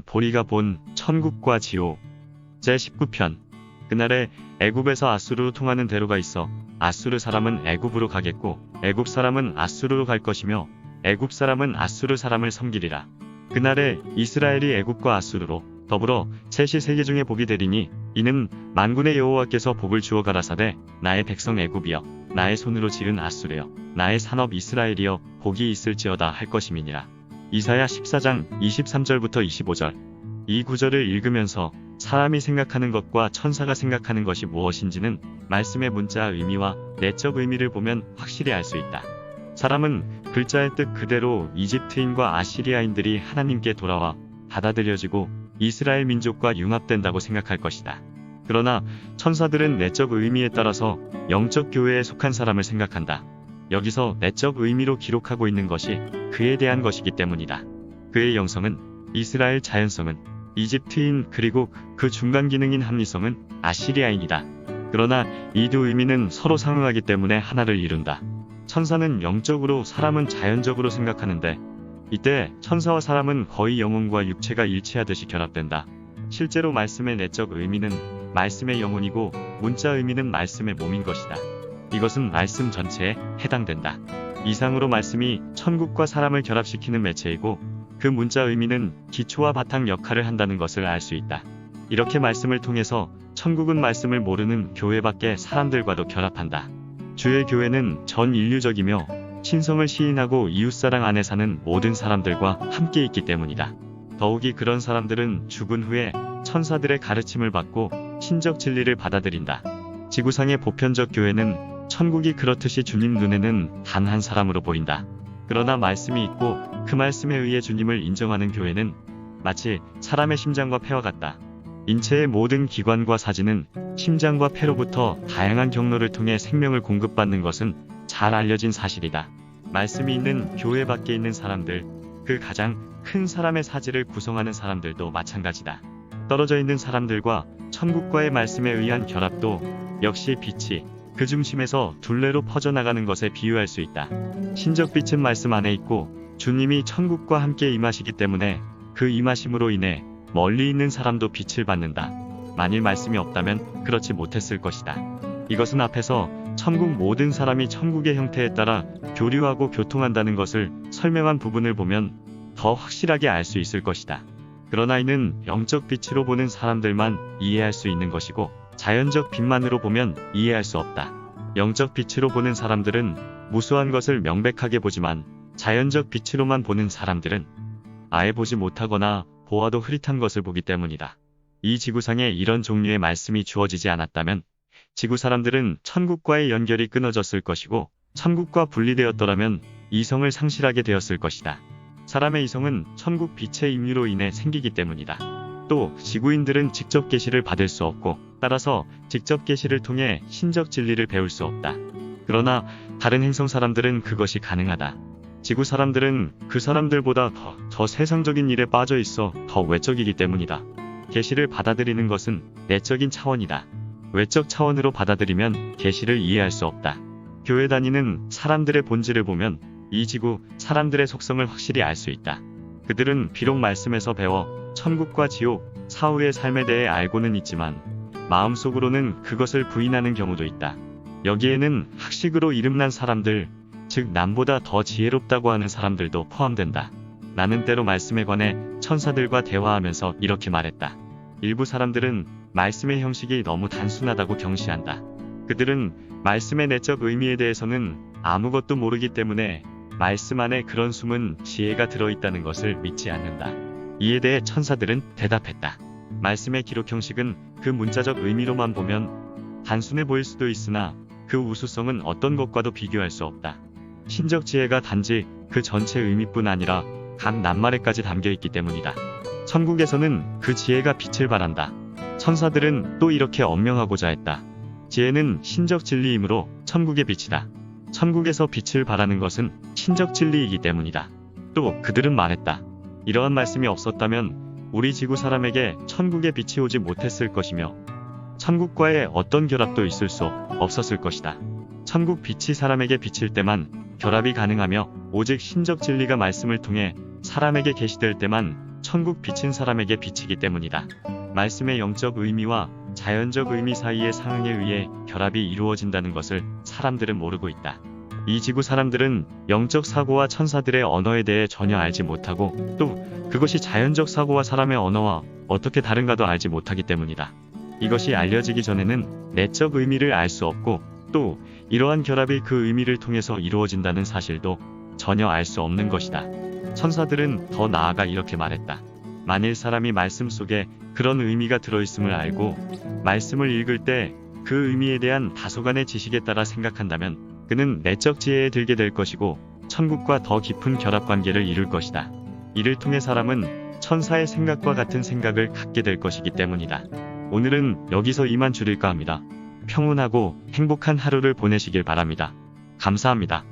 보리가 본 천국과 지옥 제19편. 그날에 애굽에서 아수르로 통하는 대로가 있어 아수르 사람은 애굽으로 가겠고 애굽 사람은 아수르로 갈 것이며 애굽 사람은 아수르 사람을 섬기리라. 그날에 이스라엘이 애굽과 아수르로 더불어 셋이 세계 중에 복이 되리니 이는 만군의 여호와께서 복을 주어 가라사대 나의 백성 애굽이여 나의 손으로 지은 아수르여 나의 산업 이스라엘이여 복이 있을지어다 할 것임이니라. 이사야 14장 23절부터 25절. 이 구절을 읽으면서 사람이 생각하는 것과 천사가 생각하는 것이 무엇인지는 말씀의 문자 의미와 내적 의미를 보면 확실히 알 수 있다. 사람은 글자의 뜻 그대로 이집트인과 아시리아인들이 하나님께 돌아와 받아들여지고 이스라엘 민족과 융합된다고 생각할 것이다. 그러나 천사들은 내적 의미에 따라서 영적 교회에 속한 사람을 생각한다. 여기서 내적 의미로 기록하고 있는 것이 그에 대한 것이기 때문이다. 그의 영성은 이스라엘, 자연성은 이집트인, 그리고 그 중간 기능인 합리성은 아시리아인이다. 그러나 이 두 의미는 서로 상응하기 때문에 하나를 이룬다. 천사는 영적으로, 사람은 자연적으로 생각하는데 이때 천사와 사람은 거의 영혼과 육체가 일치하듯이 결합된다. 실제로 말씀의 내적 의미는 말씀의 영혼이고 문자 의미는 말씀의 몸인 것이다. 이것은 말씀 전체에 해당된다. 이상으로 말씀이 천국과 사람을 결합시키는 매체이고 그 문자 의미는 기초와 바탕 역할을 한다는 것을 알 수 있다. 이렇게 말씀을 통해서 천국은 말씀을 모르는 교회 밖의 사람들과도 결합한다. 주의 교회는 전 인류적이며 신성을 시인하고 이웃사랑 안에 사는 모든 사람들과 함께 있기 때문이다. 더욱이 그런 사람들은 죽은 후에 천사들의 가르침을 받고 신적 진리를 받아들인다. 지구상의 보편적 교회는 천국이 그렇듯이 주님 눈에는 단 한 사람으로 보인다. 그러나 말씀이 있고 그 말씀에 의해 주님을 인정하는 교회는 마치 사람의 심장과 폐와 같다. 인체의 모든 기관과 사지는 심장과 폐로부터 다양한 경로를 통해 생명을 공급받는 것은 잘 알려진 사실이다. 말씀이 있는 교회 밖에 있는 사람들, 그 가장 큰 사람의 사지를 구성하는 사람들도 마찬가지다. 떨어져 있는 사람들과 천국과의 말씀에 의한 결합도 역시 빛이 그 중심에서 둘레로 퍼져나가는 것에 비유할 수 있다. 신적 빛은 말씀 안에 있고 주님이 천국과 함께 임하시기 때문에 그 임하심으로 인해 멀리 있는 사람도 빛을 받는다. 만일 말씀이 없다면 그렇지 못했을 것이다. 이것은 앞에서 천국 모든 사람이 천국의 형태에 따라 교류하고 교통한다는 것을 설명한 부분을 보면 더 확실하게 알 수 있을 것이다. 그러나 이는 영적 빛으로 보는 사람들만 이해할 수 있는 것이고 자연적 빛만으로 보면 이해할 수 없다. 영적 빛으로 보는 사람들은 무수한 것을 명백하게 보지만 자연적 빛으로만 보는 사람들은 아예 보지 못하거나 보아도 흐릿한 것을 보기 때문이다. 이 지구상에 이런 종류의 말씀이 주어지지 않았다면 지구 사람들은 천국과의 연결이 끊어졌을 것이고 천국과 분리되었더라면 이성을 상실하게 되었을 것이다. 사람의 이성은 천국 빛의 임유로 인해 생기기 때문이다. 또 지구인들은 직접 계시를 받을 수 없고 따라서 직접 계시를 통해 신적 진리를 배울 수 없다. 그러나 다른 행성 사람들은 그것이 가능하다. 지구 사람들은 그 사람들보다 더 세상적인 일에 빠져 있어 더 외적이기 때문이다. 계시를 받아들이는 것은 내적인 차원이다. 외적 차원으로 받아들이면 계시를 이해할 수 없다. 교회 다니는 사람들의 본질을 보면 이 지구 사람들의 속성을 확실히 알 수 있다. 그들은 비록 말씀에서 배워 천국과 지옥, 사후의 삶에 대해 알고는 있지만 마음속으로는 그것을 부인하는 경우도 있다. 여기에는 학식으로 이름난 사람들, 즉 남보다 더 지혜롭다고 하는 사람들도 포함된다. 나는 때로 말씀에 관해 천사들과 대화하면서 이렇게 말했다. 일부 사람들은 말씀의 형식이 너무 단순하다고 경시한다. 그들은 말씀의 내적 의미에 대해서는 아무것도 모르기 때문에 말씀 안에 그런 숨은 지혜가 들어있다는 것을 믿지 않는다. 이에 대해 천사들은 대답했다. 말씀의 기록 형식은 그 문자적 의미로만 보면 단순해 보일 수도 있으나 그 우수성은 어떤 것과도 비교할 수 없다. 신적 지혜가 단지 그 전체 의미뿐 아니라 각 낱말에까지 담겨있기 때문이다. 천국에서는 그 지혜가 빛을 발한다. 천사들은 또 이렇게 언명하고자 했다. 지혜는 신적 진리이므로 천국의 빛이다. 천국에서 빛을 발하는 것은 신적 진리이기 때문이다. 또 그들은 말했다. 이러한 말씀이 없었다면 우리 지구 사람에게 천국의 빛이 오지 못했을 것이며 천국과의 어떤 결합도 있을 수 없었을 것이다. 천국 빛이 사람에게 비칠 때만 결합이 가능하며 오직 신적 진리가 말씀을 통해 사람에게 계시될 때만 천국 빛인 사람에게 비치기 때문이다. 말씀의 영적 의미와 자연적 의미 사이의 상응에 의해 결합이 이루어진다는 것을 사람들은 모르고 있다. 이 지구 사람들은 영적 사고와 천사들의 언어에 대해 전혀 알지 못하고 또 그것이 자연적 사고와 사람의 언어와 어떻게 다른가도 알지 못하기 때문이다. 이것이 알려지기 전에는 내적 의미를 알 수 없고 또 이러한 결합이 그 의미를 통해서 이루어진다는 사실도 전혀 알 수 없는 것이다. 천사들은 더 나아가 이렇게 말했다. 만일 사람이 말씀 속에 그런 의미가 들어있음을 알고 말씀을 읽을 때 그 의미에 대한 다소간의 지식에 따라 생각한다면 그는 내적 지혜에 들게 될 것이고 천국과 더 깊은 결합 관계를 이룰 것이다. 이를 통해 사람은 천사의 생각과 같은 생각을 갖게 될 것이기 때문이다. 오늘은 여기서 이만 줄일까 합니다. 평온하고 행복한 하루를 보내시길 바랍니다. 감사합니다.